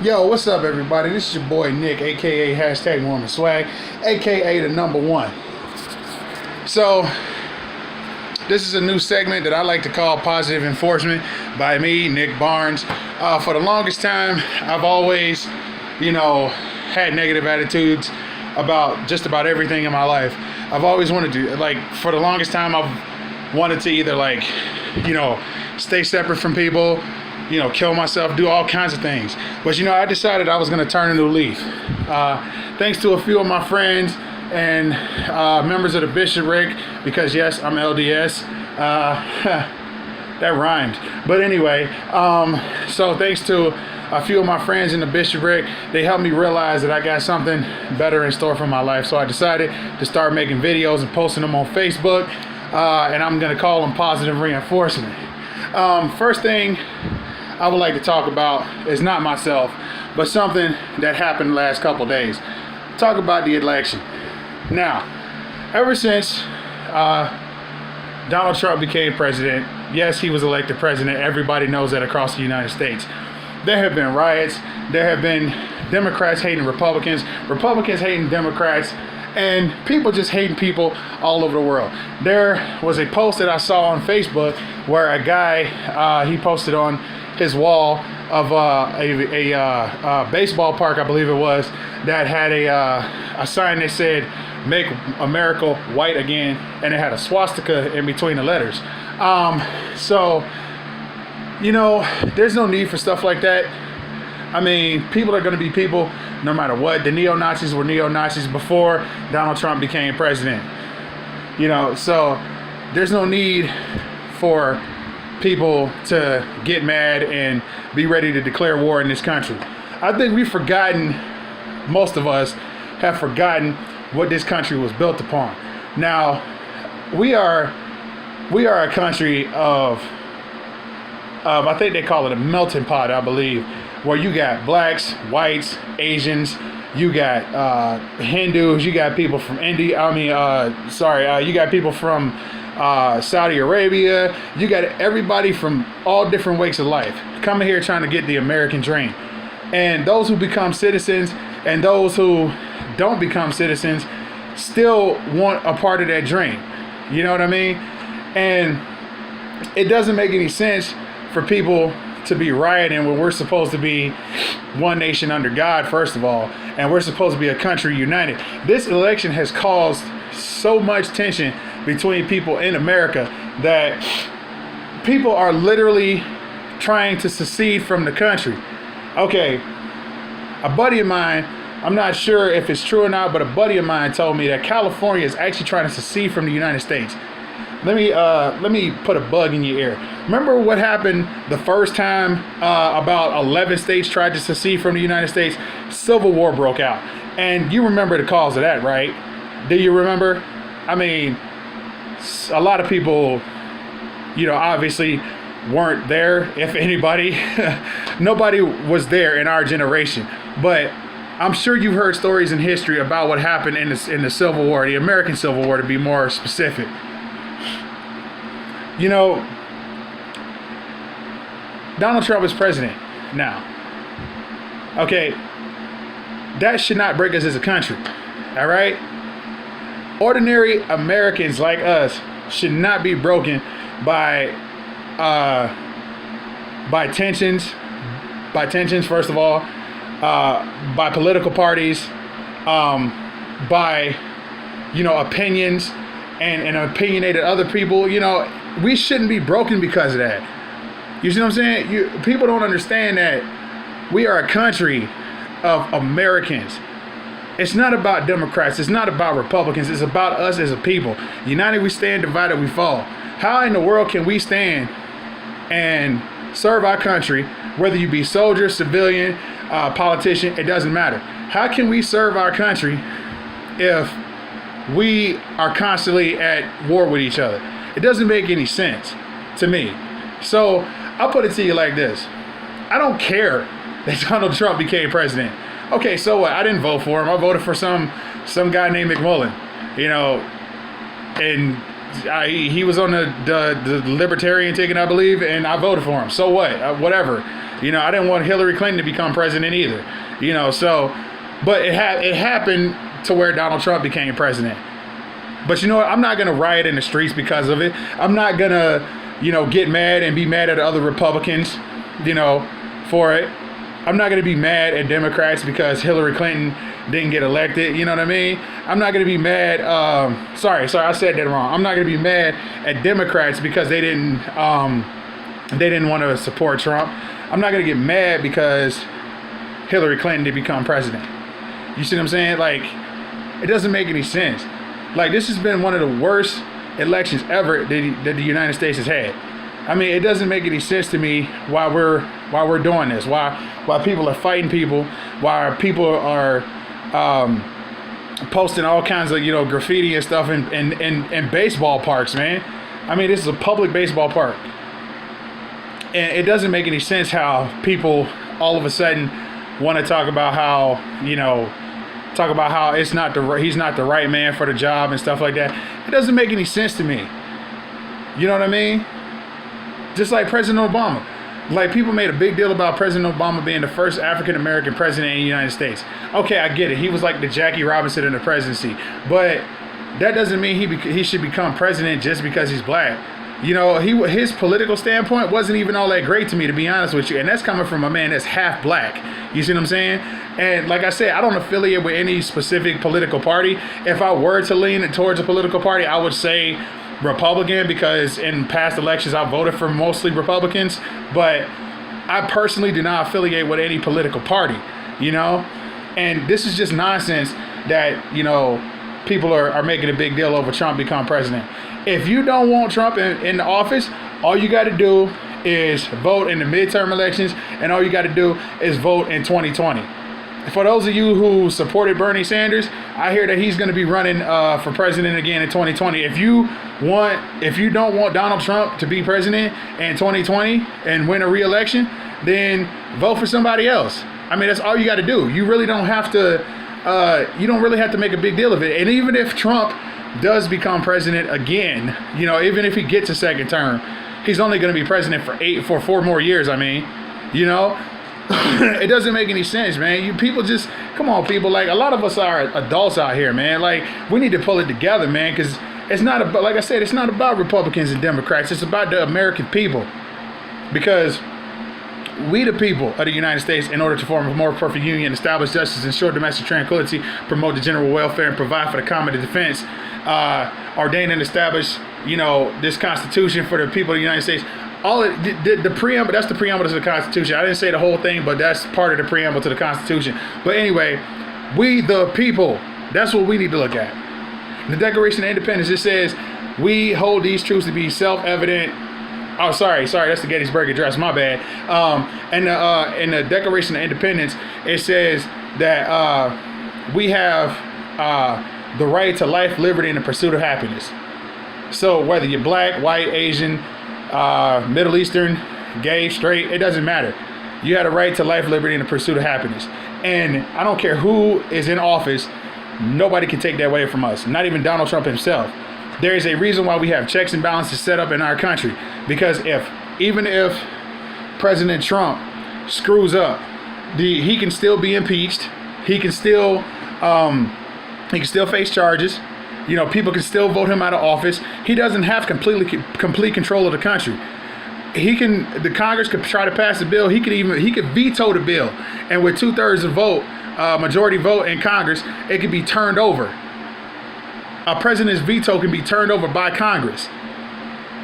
Yo, what's up, everybody? This is your boy Nick, aka hashtag Norman Swag, aka the number one. So, this is a new segment that I like to call Positive Enforcement by me, Nick Barnes. For the longest time, I've always, had negative attitudes about just about everything in my life. I've always wanted to, for the longest time, I've wanted to either, stay separate from people, kill myself, do all kinds of things. But, I decided I was going to turn a new leaf. Thanks to a few of my friends and members of the bishopric, because, yes, I'm LDS. That rhymed. But anyway, so thanks to a few of my friends in the bishopric, they helped me realize that I got something better in store for my life. So I decided to start making videos and posting them on Facebook, and I'm going to call them Positive Reinforcement. First thing I would like to talk about is not myself, but something that happened the last couple days. Talk about the election. Now, ever since Donald Trump became president, yes, he was elected president. Everybody knows that across the United States. There have been riots. There have been Democrats hating Republicans, Republicans hating Democrats, and people just hating people all over the world. There was a post that I saw on Facebook where a guy, he posted on his wall of a baseball park, I believe it was, that had a sign that said, "Make America White Again," and it had a swastika in between the letters. There's no need for stuff like that. I mean, people are going to be people no matter what. The neo-Nazis were neo-Nazis before Donald Trump became president. So there's no need for people to get mad and be ready to declare war in this country. I think most of us have forgotten what this country was built upon. Now, we are a country of I think they call it a melting pot, I believe, where you got blacks, whites, Asians, you got Hindus, you got people from India. You got people from Saudi Arabia. You got everybody from all different walks of life coming here trying to get the American dream. And those who become citizens and those who don't become citizens still want a part of that dream. You know what I mean? And it doesn't make any sense for people to be rioting when we're supposed to be one nation under God, first of all, and we're supposed to be a country united. This election has caused so much tension between people in America that people are literally trying to secede from the country. Okay, a buddy of mine, I'm not sure if it's true or not, but a buddy of mine told me that California is actually trying to secede from the United States. Let me put a bug in your ear. Remember what happened the first time about 11 states tried to secede from the United States? Civil War broke out. And you remember the cause of that, right? Do you remember? I mean, a lot of people, obviously weren't there, if anybody. Nobody was there in our generation. But I'm sure you've heard stories in history about what happened in the Civil War, the American Civil War to be more specific. Donald Trump is president now. Okay, that should not break us as a country. All right? Ordinary Americans like us should not be broken by tensions, first of all, by political parties, by opinions and opinionated other people. We shouldn't be broken because of that. You see what I'm saying? People don't understand that we are a country of Americans. It's not about Democrats. It's not about Republicans. It's about us as a people. United we stand, divided we fall. How in the world can we stand and serve our country, whether you be soldier, civilian, politician, it doesn't matter. How can we serve our country if we are constantly at war with each other? It doesn't make any sense to me. So I'll put it to you like this. I don't care that Donald Trump became president. Okay, so what? I didn't vote for him. I voted for some guy named McMullen. And he was on the libertarian ticket, I believe, and I voted for him. So what? Whatever. You know, I didn't want Hillary Clinton to become president either. You know, so, but it happened to where Donald Trump became president. But you know what? I'm not going to riot in the streets because of it. I'm not going to, you know, get mad and be mad at other Republicans, you know, for it. I'm not going to be mad at Democrats because Hillary Clinton didn't get elected. You know what I mean? I'm not going to be mad. Sorry, I said that wrong. I'm not going to be mad at Democrats because they didn't want to support Trump. I'm not going to get mad because Hillary Clinton did become president. You see what I'm saying? Like, it doesn't make any sense. Like, this has been one of the worst elections ever that the United States has had. I mean, it doesn't make any sense to me why we're doing this. Why people are fighting people. Why people are posting all kinds of, you know, graffiti and stuff in baseball parks, man. I mean, this is a public baseball park. And it doesn't make any sense how people all of a sudden want to talk about how, you know, he's not the right man for the job and stuff like that. It doesn't make any sense to me. You know what I mean? Just like President Obama. Like, people made a big deal about President Obama being the first African-American president in the United States. Okay, I get it. He was like the Jackie Robinson in the presidency. But that doesn't mean he should become president just because he's black. You know, his political standpoint wasn't even all that great to me, to be honest with you. And that's coming from a man that's half black. You see what I'm saying? And like I said, I don't affiliate with any specific political party. If I were to lean towards a political party, I would say Republican, because in past elections I voted for mostly Republicans. But I personally do not affiliate with any political party, you know? And this is just nonsense that, you know, people are making a big deal over Trump become president. If you don't want Trump in the office, all you got to do is vote in the midterm elections, and all you got to do is vote in 2020. For those of you who supported Bernie Sanders, I hear that he's going to be running for president again in 2020. If you don't want Donald Trump to be president in 2020 and win a re-election, then vote for somebody else. I mean, that's all you got to do. You really don't have to. You don't really have to make a big deal of it. And even if Trump does become president again, you know, even if he gets a second term, he's only going to be president for 4 more years. I mean, you know, it doesn't make any sense, man. You people just, come on, people. Like, a lot of us are adults out here, man. Like, we need to pull it together, man, because it's not about, like I said, it's not about Republicans and Democrats. It's about the American people, because we, the people of the United States, in order to form a more perfect union, establish justice, ensure domestic tranquility, promote the general welfare, and provide for the common defense, ordain and establish, you know, this Constitution for the people of the United States. The preamble, that's the preamble to the Constitution. I didn't say the whole thing, but that's part of the preamble to the Constitution. But anyway, we, the people, that's what we need to look at. The Declaration of Independence, it says, we hold these truths to be self-evident. Oh, sorry, that's the Gettysburg Address, my bad. And in the Declaration of Independence, it says that we have the right to life, liberty, and the pursuit of happiness. So whether you're black, white, Asian, Middle Eastern, gay, straight, it doesn't matter. You have a right to life, liberty, and the pursuit of happiness. And I don't care who is in office, nobody can take that away from us, not even Donald Trump himself. There is a reason why we have checks and balances set up in our country. Because even if President Trump screws up, he can still be impeached. He can still face charges. You know, people can still vote him out of office. He doesn't have complete control of the country. The Congress could try to pass a bill. He could veto the bill, and with 2/3 of vote, majority vote in Congress, it could be turned over. A president's veto can be turned over by Congress.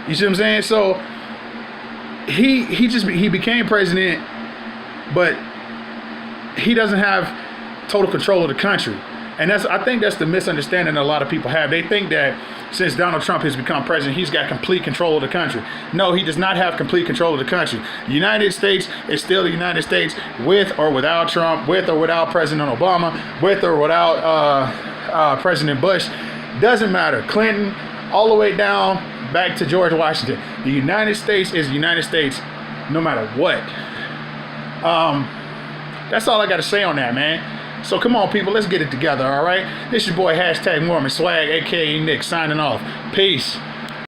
You see what I'm saying? So he became president, but he doesn't have total control of the country. And I think that's the misunderstanding a lot of people have. They think that since Donald Trump has become president, he's got complete control of the country. No, he does not have complete control of the country. The United States is still the United States, with or without Trump, with or without President Obama, with or without President Bush. Doesn't matter. Clinton, all the way down back to George Washington. The United States is the United States no matter what. That's all I got to say on that, man. So come on, people, let's get it together, all right? This your boy, #Mormon Swag, a.k.a. Nick, signing off. Peace.